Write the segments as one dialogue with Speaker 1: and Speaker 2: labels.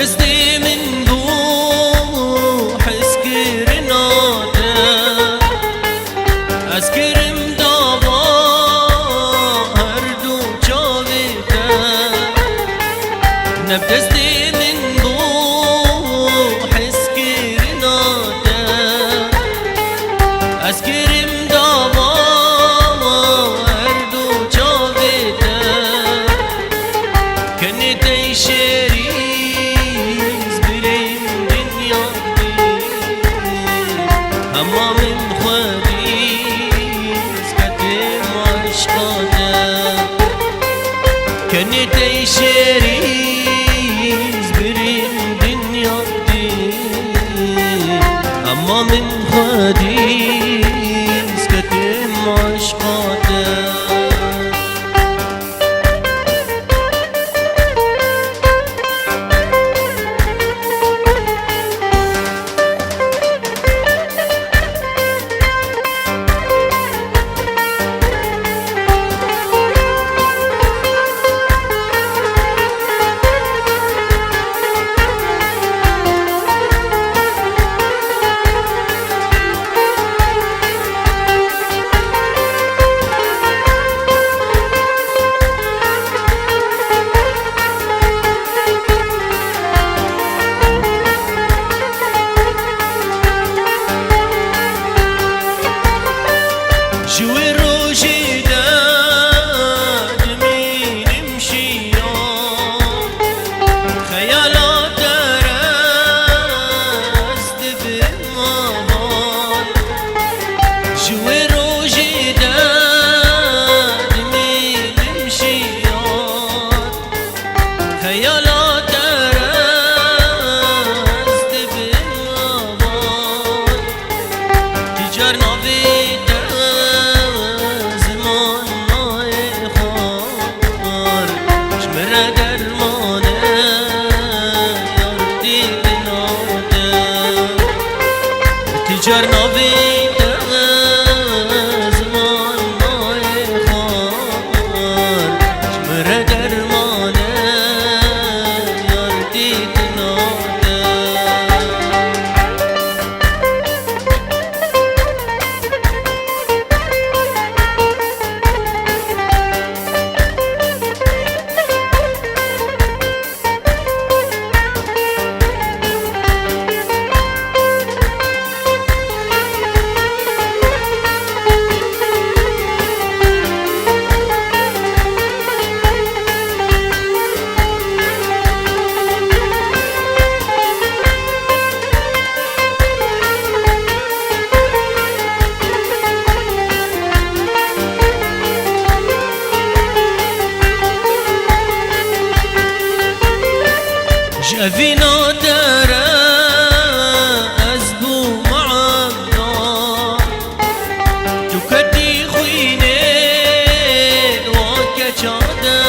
Speaker 1: دستي من بوح اسكرناته اسكرم دابا هردو چاویته نبدستي من بوح اسكرناته اسكرم دابا هردو چاویته کنی شریز بریم دنیا اما من خودیز کتیم عشقاته کنی شریز بریم دنیا اما من خودیز کتیم عشقاته شوي روجي داد مين امشي يوم خيالات رست بمهار شوي روجي داد مين امشي يوم خيالات رست بمهار تجارنا بيت تجارنا بيت زمان ما يخار شمر درمانه يردي تناده شافينا ترى أزبو معنا تكدي خويني وكشادنا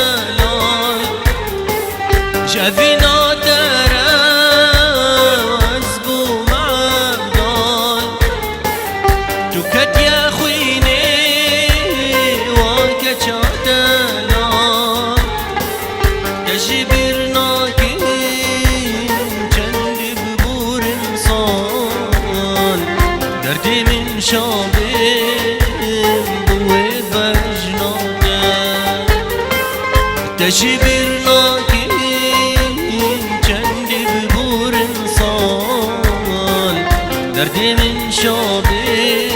Speaker 1: شافينا ترى أزبو معنا تكدي خويني وكشادنا تجبرنا دردي من شابين بوي بجناده تجبرنا كين جندي ببور انصال دردي من شابين